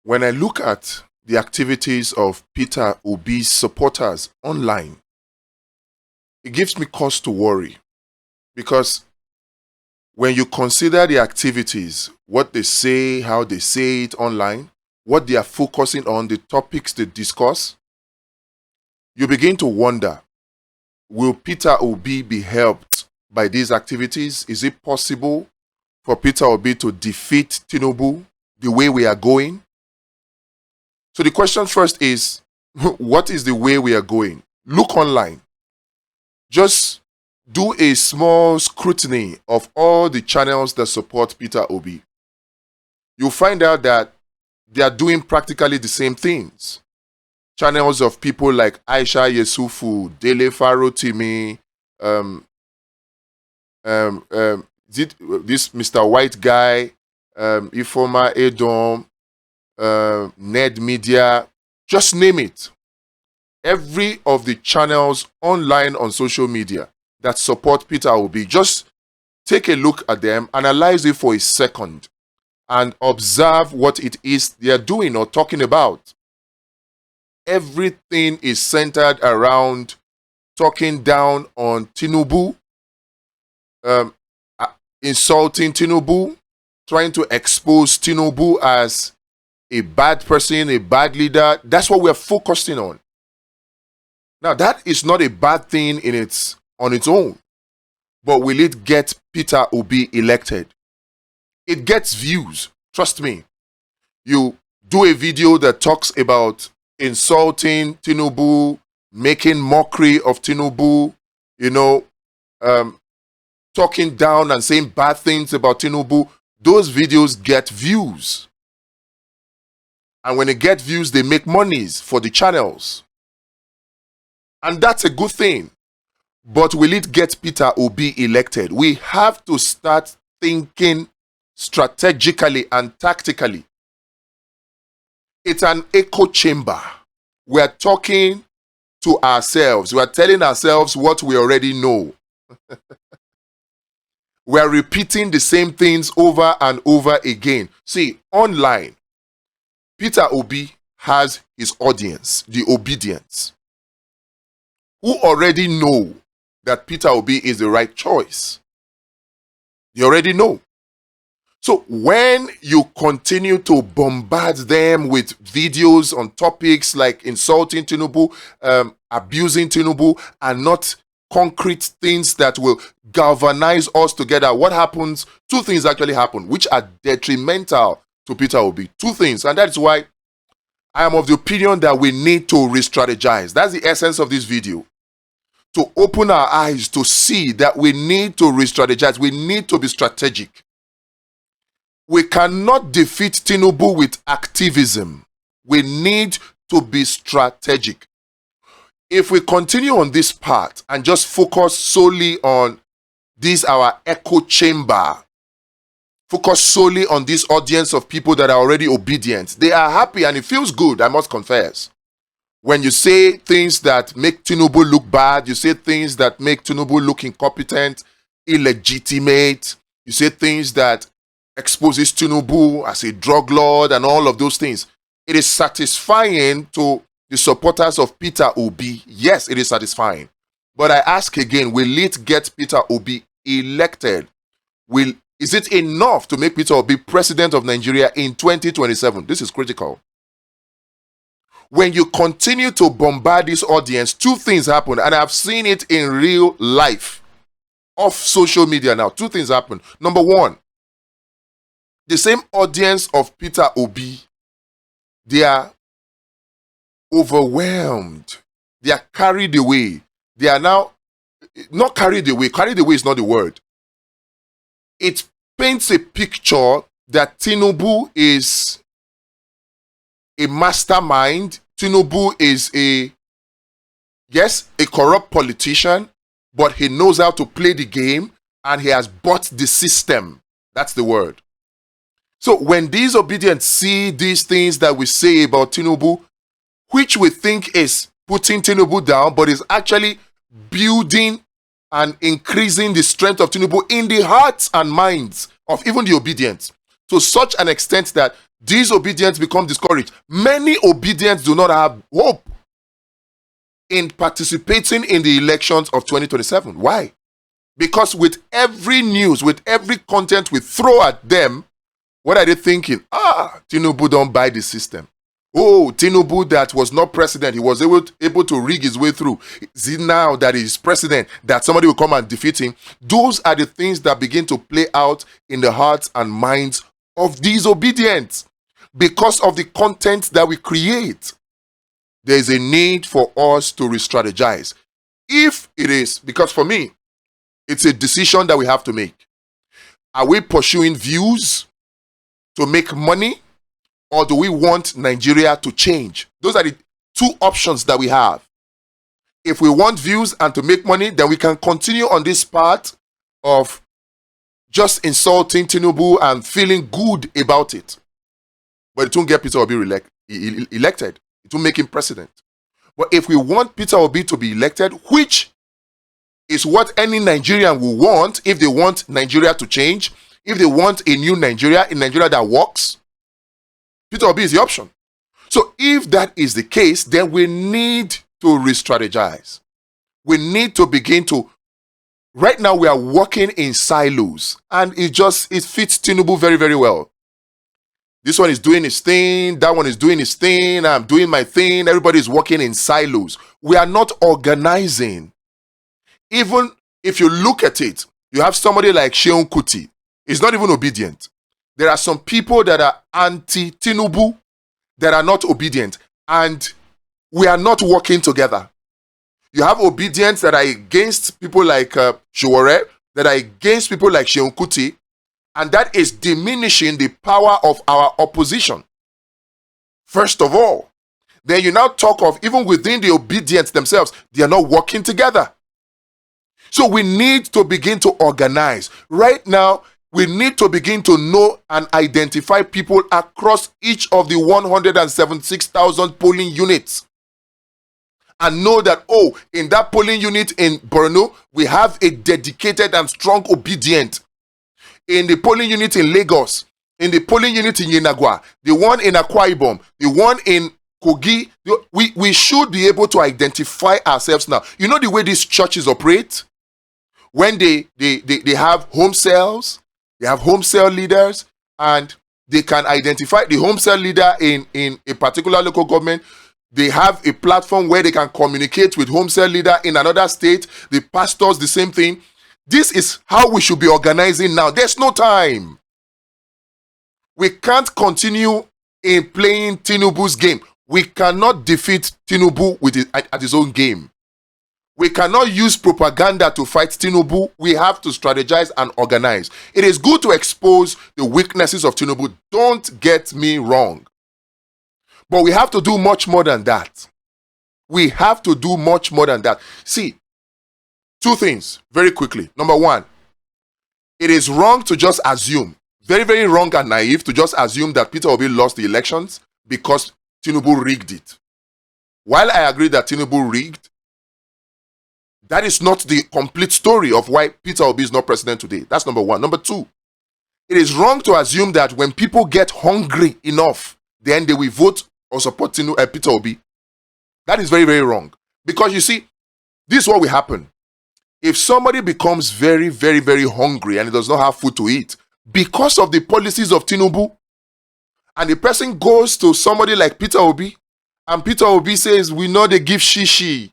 When I look at the activities of Peter Obi's supporters online, it gives me cause to worry, because when you consider the activities, what they say, how they say it online, what they are focusing on, the topics they discuss, you begin to wonder, will Peter Obi be helped by these activities? Is it possible for Peter Obi to defeat Tinubu the way we are going? So the question first is, what is the way we are going? Look online. Just do a small scrutiny of all the channels that support Peter Obi. You'll find out that they are doing practically the same things. Channels of people like Aisha Yesufu, Dele Farotimi, this Mr. White guy, Ifoma Edom, Ned Media, just name it. Every of the channels online on social media that support Peter Obi, just take a look at them, analyze it for a second, and observe what it is they are doing or talking about. Everything is centered around talking down on Tinubu, insulting Tinubu, trying to expose Tinubu as a bad person, a bad leader. That's what we're focusing on. Now, that is not a bad thing on its own. But will it get Peter Obi elected? It gets views. Trust me. You do a video that talks about insulting Tinubu, making mockery of Tinubu, talking down and saying bad things about Tinubu. Those videos get views. And when they get views, they make monies for the channels. And that's a good thing. But will it get Peter Obi elected? We have to start thinking strategically and tactically. It's an echo chamber. We're talking to ourselves. We're telling ourselves what we already know. We're repeating the same things over and over again. See, online, Peter Obi has his audience, the obedience, who already know that Peter Obi is the right choice. You already know. So when you continue to bombard them with videos on topics like insulting Tinubu, abusing Tinubu, and not concrete things that will galvanize us together, what happens? Two things actually happen, which are detrimental to Peter Obi. Two things, and that's why I am of the opinion that we need to re-strategize. That's the essence of this video. To open our eyes to see that we need to re-strategize. We need to be strategic. We cannot defeat Tinubu with activism. We need to be strategic. If we continue on this path and just focus solely on this, our echo chamber, focus solely on this audience of people that are already obedient, they are happy and it feels good, I must confess. When you say things that make Tinubu look bad, you say things that make Tinubu look incompetent, illegitimate, you say things that exposes Tinubu as a drug lord and all of those things. It is satisfying to the supporters of Peter Obi. Yes, it is satisfying. But I ask again, will it get Peter Obi elected? Is it enough to make Peter Obi president of Nigeria in 2027? This is critical. When you continue to bombard this audience, two things happen, and I've seen it in real life, off social media now. Two things happen. Number one, the same audience of Peter Obi, they are overwhelmed. They are carried away. They are now not carried away. Carried away is not the word. It paints a picture that Tinubu is a mastermind. Tinubu is a corrupt politician, but he knows how to play the game and he has bought the system. That's the word. So when these obedients see these things that we say about Tinubu, which we think is putting Tinubu down, but is actually building and increasing the strength of Tinubu in the hearts and minds of even the obedient, to such an extent that Disobedience become discouraged. Many obedience do not have hope in participating in the elections of 2027. Why? Because with every news, with every content we throw at them, what are they thinking? Tinubu don't buy the system. Oh, Tinubu that was not president, he was able to rig his way through. Is it now that he's president that somebody will come and defeat him? Those are the things that begin to play out in the hearts and minds of disobedience because of the content that we create. There is a need for us to re-strategize. If it is, because for me, it's a decision that we have to make. Are we pursuing views to make money, or do we want Nigeria to change? Those are the two options that we have. If we want views and to make money, then we can continue on this path of just insulting Tinubu and feeling good about it. But it won't get Peter Obi elected. It won't make him president. But if we want Peter Obi to be elected, which is what any Nigerian will want if they want Nigeria to change, if they want a new Nigeria, a Nigeria that works, Peter Obi is the option. So if that is the case, then we need to re-strategize. We need to begin to, right now we are working in silos, and it fits Tinubu very, very well. This one is doing his thing, that one is doing his thing, I'm doing my thing, everybody is working in silos. We are not organizing. Even if you look at it, you have somebody like Sheun Kuti. He's not even obedient. There are some people that are anti-Tinubu that are not obedient, and we are not working together. You have obedience that are against people like Showore, that are against people like Sheun Kuti, and that is diminishing the power of our opposition. First of all, then you now talk of even within the obedience themselves, they are not working together. So we need to begin to organize. Right now, we need to begin to know and identify people across each of the 176,000 polling units. And know that, in that polling unit in Borno, we have a dedicated and strong obedient. In the polling unit in Lagos, in the polling unit in Yenagwa, the one in Akwa Ibom, the one in Kogi, we should be able to identify ourselves now. You know the way these churches operate? When they have home cells, they have home cell leaders, and they can identify the home cell leader in a particular local government. They have a platform where they can communicate with home cell leader in another state. The pastors, the same thing. This is how we should be organizing now. There's no time. We can't continue in playing Tinubu's game. We cannot defeat Tinubu at his own game. We cannot use propaganda to fight Tinubu. We have to strategize and organize. It is good to expose the weaknesses of Tinubu. Don't get me wrong. But we have to do much more than that. We have to do much more than that. See, two things very quickly. Number one, it is wrong to just assume, very, very wrong and naive to just assume that Peter Obi lost the elections because Tinubu rigged it. While I agree that Tinubu rigged, that is not the complete story of why Peter Obi is not president today. That's number one. Number two, it is wrong to assume that when people get hungry enough, then they will vote or support Peter Obi. That is very, very wrong. Because you see, this is what will happen. If somebody becomes very, very, very hungry and he does not have food to eat because of the policies of Tinubu, and the person goes to somebody like Peter Obi, and Peter Obi says, we know they give shishi,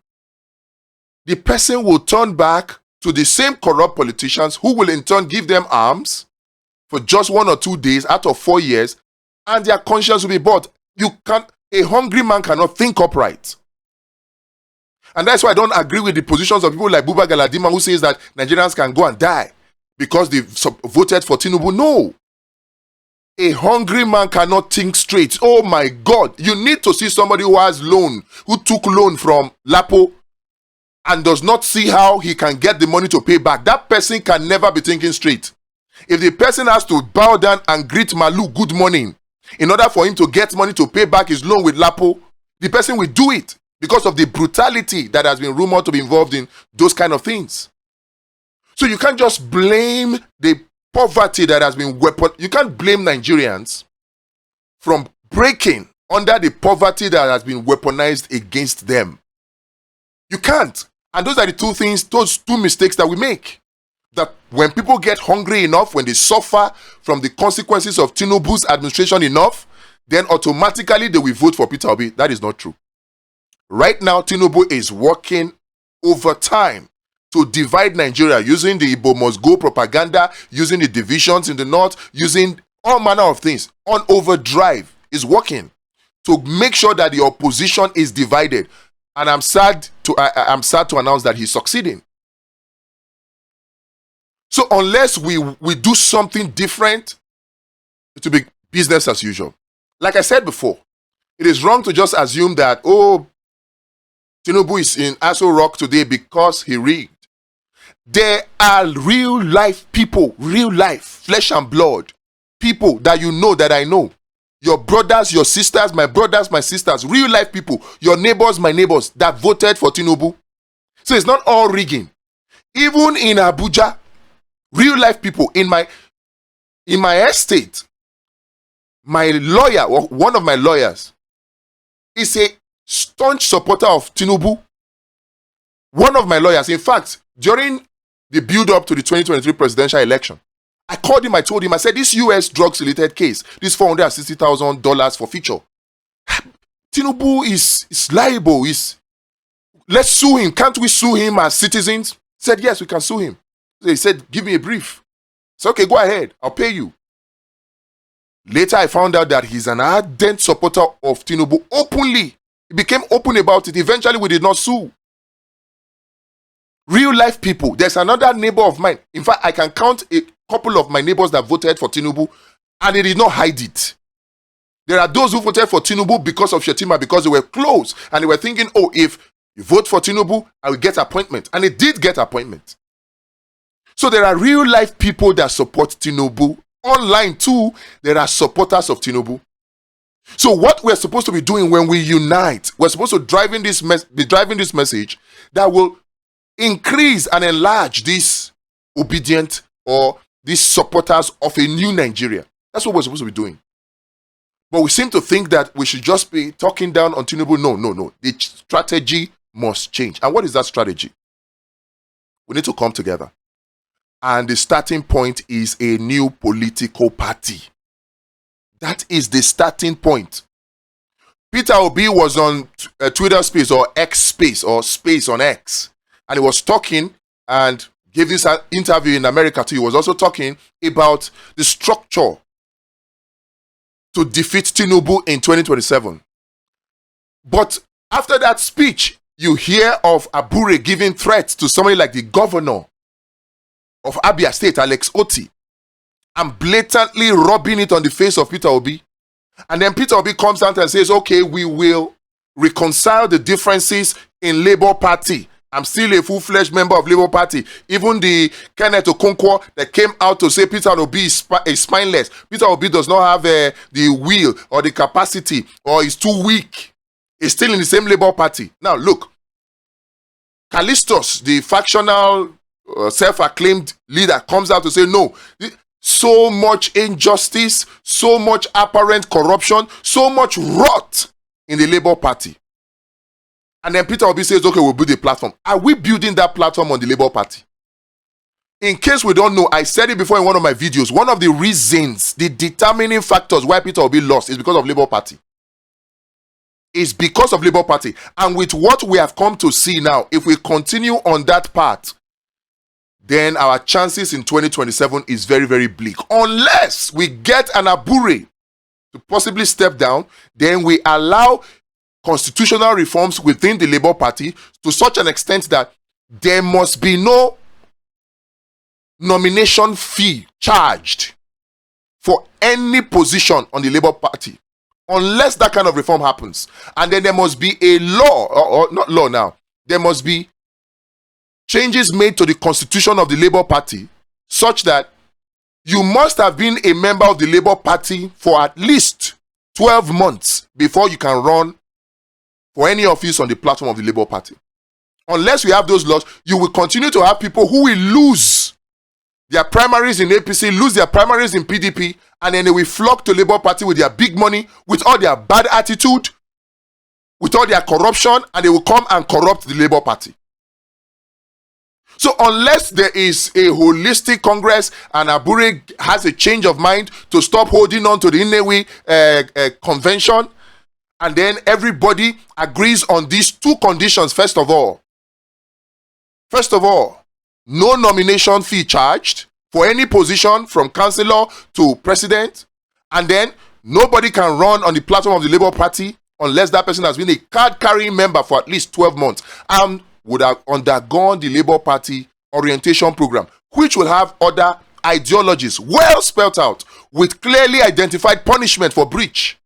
the person will turn back to the same corrupt politicians who will in turn give them arms for just 1 or 2 days out of 4 years, and their conscience will be bought. A hungry man cannot think upright. And that's why I don't agree with the positions of people like Buba Galadima who says that Nigerians can go and die because they voted for Tinubu. No. A hungry man cannot think straight. Oh my God. You need to see somebody who has loan, who took loan from Lapo and does not see how he can get the money to pay back. That person can never be thinking straight. If the person has to bow down and greet Malu good morning in order for him to get money to pay back his loan with Lapo, the person will do it because of the brutality that has been rumored to be involved in those kind of things. So you can't just blame the poverty that has been You can't blame Nigerians from breaking under the poverty that has been weaponized against them. You can't. And those are the those two mistakes that we make. That when people get hungry enough, when they suffer from the consequences of Tinubu's administration enough, then automatically they will vote for Peter Obi. That is not true. Right now, Tinubu is working overtime to divide Nigeria using the Igbo must go propaganda, using the divisions in the north, using all manner of things. On overdrive is working to make sure that the opposition is divided. And I'm sad to announce that he's succeeding. So unless we do something different, it will be business as usual. Like I said before, it is wrong to just assume that, oh, Tinubu is in Aso Rock today because he rigged. There are real life people, real life, flesh and blood, people that you know, that I know. Your brothers, your sisters, my brothers, my sisters, real life people, your neighbors, my neighbors that voted for Tinubu. So it's not all rigging. Even in Abuja, real life people in my estate, my lawyer, or one of my lawyers, is a staunch supporter of Tinubu. One of my lawyers, in fact, during the build-up to the 2023 presidential election, I called him, I told him, I said, this US drugs-related case, this $460,000 for feature, Tinubu is liable. Let's sue him. Can't we sue him as citizens? He said, yes, we can sue him. So he said, give me a brief. I said, okay, go ahead. I'll pay you. Later, I found out that he's an ardent supporter of Tinubu openly. He became open about it. Eventually, we did not sue. Real life people. There's another neighbor of mine. In fact, I can count a couple of my neighbors that voted for Tinubu, and they did not hide it. There are those who voted for Tinubu because of Shetima, because they were close, and they were thinking, oh, if you vote for Tinubu, I will get appointment. And they did get appointment. So there are real life people that support Tinubu. Online too, there are supporters of Tinubu. So what we're supposed to be doing when we unite, we're supposed to be driving this message that will increase and enlarge these obedient or these supporters of a new Nigeria. That's what we're supposed to be doing. But we seem to think that we should just be talking down on Tinubu. No. The strategy must change. And what is that strategy? We need to come together. And the starting point is a new political party. That is the starting point. Peter Obi was on Twitter Space or X Space or Space on X. And he was talking and gave this interview in America too. He was also talking about the structure to defeat Tinubu in 2027. But after that speech, you hear of Abure giving threats to somebody like the governor of Abia State, Alex Oti, and blatantly rubbing it on the face of Peter Obi. And then Peter Obi comes out and says, okay, we will reconcile the differences in Labour Party. I'm still a full-fledged member of Labour Party. Even the Kenneth Okonkwo that came out to say Peter Obi is spineless. Peter Obi does not have the will or the capacity, or is too weak. He's still in the same Labour Party. Now look, Callistus, the factional self-acclaimed leader, comes out to say no. So much injustice, so much apparent corruption, so much rot in the Labour Party. And then Peter Obi says, okay, we'll build a platform. Are we building that platform on the Labour Party? In case we don't know, I said it before in one of my videos, one of the reasons, the determining factors why Peter Obi lost is because of Labour Party. It's because of Labour Party. And with what we have come to see now, if we continue on that path, then our chances in 2027 is very, very bleak. Unless we get an Abure to possibly step down, then we allow constitutional reforms within the Labour Party to such an extent that there must be no nomination fee charged for any position on the Labour Party. Unless that kind of reform happens. And then there must be a law, or not law now, there must be changes made to the constitution of the Labour Party such that you must have been a member of the Labour Party for at least 12 months before you can run for any office on the platform of the Labour Party. Unless we have those laws, you will continue to have people who will lose their primaries in APC, lose their primaries in PDP, and then they will flock to Labour Party with their big money, with all their bad attitude, with all their corruption, and they will come and corrupt the Labour Party. So unless there is a holistic Congress and Abure has a change of mind to stop holding on to the INEC convention, and then everybody agrees on these two conditions, first of all, no nomination fee charged for any position from councillor to president, and then nobody can run on the platform of the Labour Party unless that person has been a card-carrying member for at least 12 months and would have undergone the Labour Party orientation program, which will have other ideologies well spelled out with clearly identified punishment for breach.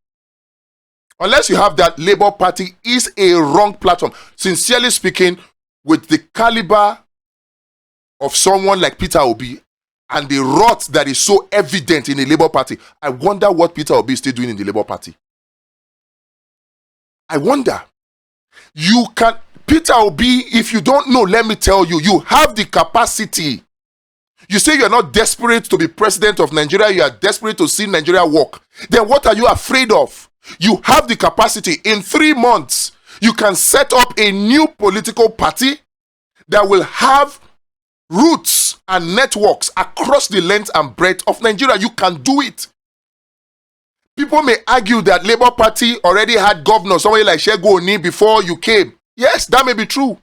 Unless you have that, Labour Party is a wrong platform. Sincerely speaking, with the caliber of someone like Peter Obi and the rot that is so evident in the Labour Party, I wonder what Peter Obi is still doing in the Labour Party. I wonder. You can, Peter Obi, if you don't know, let me tell you, you have the capacity. You say you're not desperate to be president of Nigeria, you are desperate to see Nigeria work. Then what are you afraid of? You have the capacity. In 3 months, you can set up a new political party that will have roots and networks across the length and breadth of Nigeria. You can do it. People may argue that Labour Party already had governor, somebody like Segun Oni, before you came. Yes, that may be true.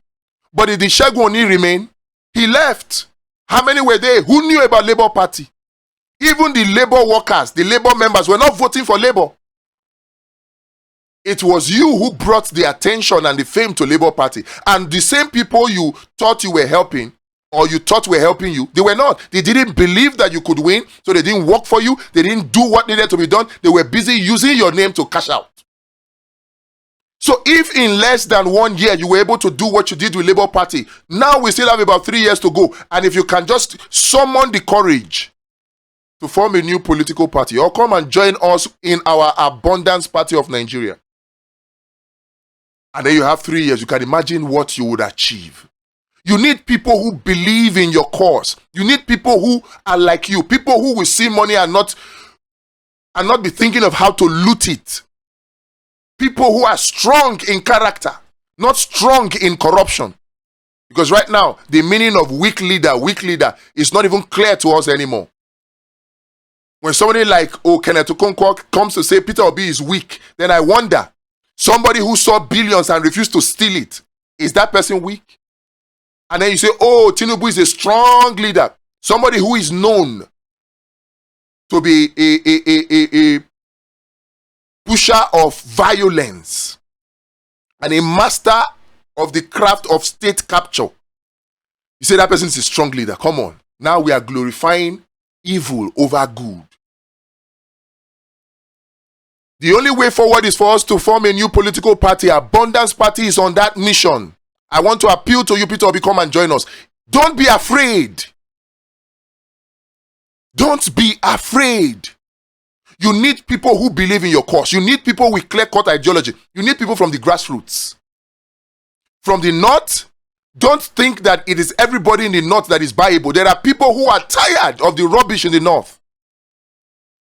But did Segun Oni remain? He left. How many were there? Who knew about Labour Party? Even the Labour workers, the Labour members were not voting for Labour. It was you who brought the attention and the fame to Labour Party. And the same people you thought you were helping, or you thought were helping you, they were not. They didn't believe that you could win, so they didn't work for you. They didn't do what needed to be done. They were busy using your name to cash out. So if in less than 1 year you were able to do what you did with Labour Party, now we still have about 3 years to go. And if you can just summon the courage to form a new political party, or come and join us in our Abundance Party of Nigeria, and then you have 3 years, you can imagine what you would achieve. You need people who believe in your cause. You need people who are like you. People who will see money and not be thinking of how to loot it. People who are strong in character, not strong in corruption. Because right now, the meaning of weak leader is not even clear to us anymore. When somebody like Kenneth Okonkwo comes to say Peter Obi is weak, then I wonder, somebody who saw billions and refused to steal it, is that person weak? And then you say, oh, Tinubu is a strong leader. Somebody who is known to be a pusher of violence and a master of the craft of state capture. You say that person is a strong leader. Come on. Now we are glorifying evil over good. The only way forward is for us to form a new political party. Abundance Party is on that mission. I want to appeal to you, Peter Obi, come and join us. Don't be afraid. Don't be afraid. You need people who believe in your cause. You need people with clear-cut ideology. You need people from the grassroots. From the north, don't think that it is everybody in the north that is viable. There are people who are tired of the rubbish in the north.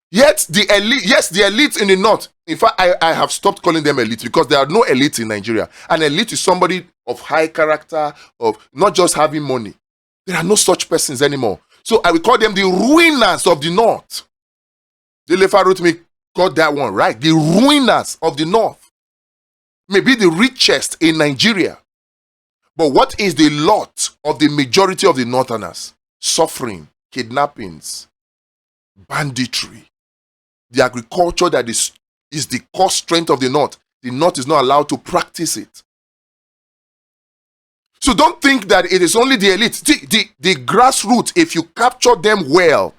Yet the elite, yes, the elites in the north. In fact, I have stopped calling them elites because there are no elites in Nigeria. An elite is somebody of high character, of not just having money. There are no such persons anymore. So I will call them the ruiners of the north. Delefa wrote me, got that one right. The ruiners of the north. Maybe the richest in Nigeria. But what is the lot of the majority of the northerners? Suffering, kidnappings, banditry. The agriculture that is the core strength of the north is not allowed to practice it. So don't think that it is only the elite. The grassroots, if you capture them well,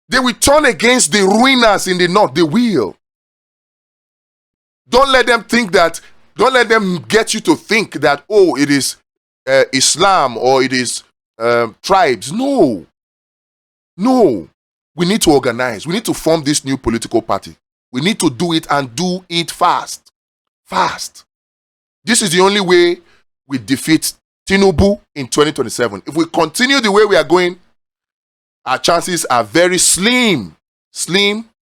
they will turn against the ruiners in the north. They will. Don't let them get you to think that, oh, it is Islam or it is tribes. No. We need to organize. We need to form this new political party. We need to do it and do it fast. Fast. This is the only way we defeat Tinubu in 2027. If we continue the way we are going, our chances are very slim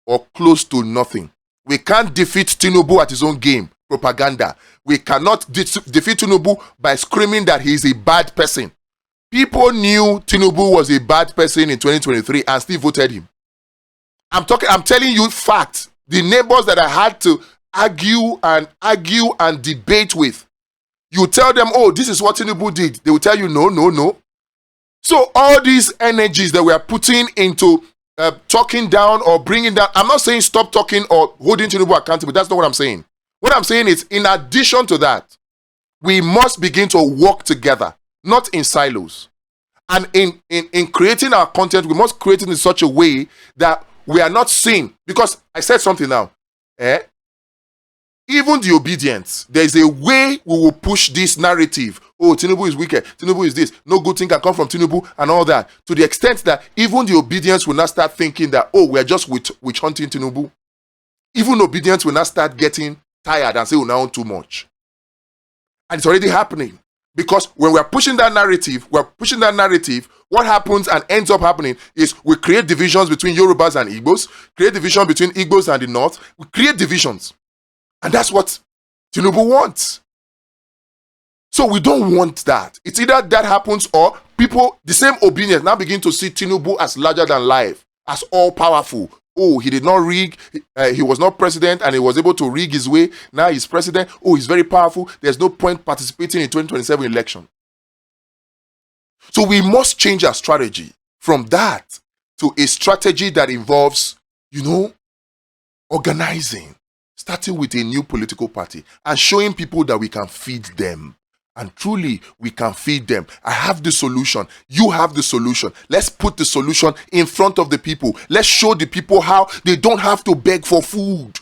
or close to nothing. We can't defeat Tinubu at his own game, propaganda. We cannot defeat Tinubu by screaming that he is a bad person. People knew Tinubu was a bad person in 2023 and still voted him. I'm telling you facts. The neighbors that I had to argue and debate with, you tell them, oh, this is what Tinubu did. They will tell you, no. So all these energies that we are putting into talking down or bringing down, I'm not saying stop talking or holding Tinubu accountable. That's not what I'm saying. What I'm saying is, in addition to that, we must begin to work together, not in silos. And in creating our content, we must create it in such a way that we are not seen. Because I said something now. Even the obedience, there's a way we will push this narrative. Oh, Tinubu is wicked. Tinubu is this. No good thing can come from Tinubu and all that. To the extent that even the obedience will not start thinking that, oh, we're just witch hunting Tinubu. Even obedience will not start getting tired and say, oh, now too much. And it's already happening. Because when we're pushing that narrative, what happens and ends up happening is we create divisions between Yorubas and Igbos, create division between Igbos and the North. We create divisions. And that's what Tinubu wants. So we don't want that. It's either that happens or people, the same obedience, now begin to see Tinubu as larger than life, as all powerful. Oh, he did not rig, he was not president and he was able to rig his way. Now he's president. Oh, he's very powerful. There's no point participating in 2027 election. So we must change our strategy from that to a strategy that involves, organizing, starting with a new political party and showing people that we can feed them. And truly, we can feed them. I have the solution. You have the solution. Let's put the solution in front of the people. Let's show the people how they don't have to beg for food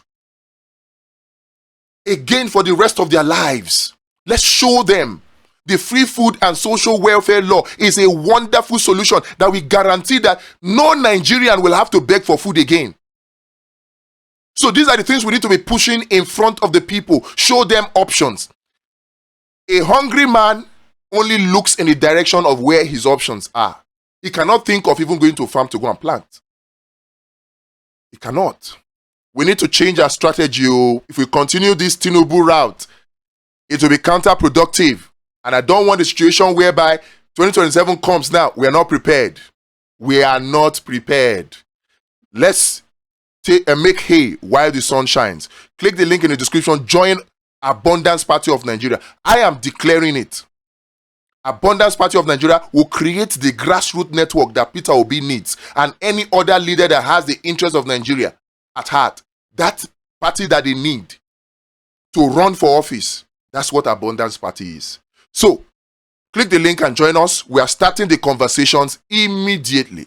again for the rest of their lives. Let's show them. The free food and social welfare law is a wonderful solution that will guarantee that no Nigerian will have to beg for food again. So these are the things we need to be pushing in front of the people. Show them options. A hungry man only looks in the direction of where his options are. He cannot think of even going to a farm to go and plant. He cannot. We need to change our strategy. If we continue this Tinubu route, it will be counterproductive. And I don't want a situation whereby 2027 comes now. We are not prepared. We are not prepared. Let's make hay while the sun shines. Click the link in the description. Join Abundance Party of Nigeria. I am declaring it. Abundance Party of Nigeria will create the grassroots network that Peter Obi needs and any other leader that has the interest of Nigeria at heart. That party that they need to run for office. That's what Abundance Party is. So, click the link and join us. We are starting the conversations immediately.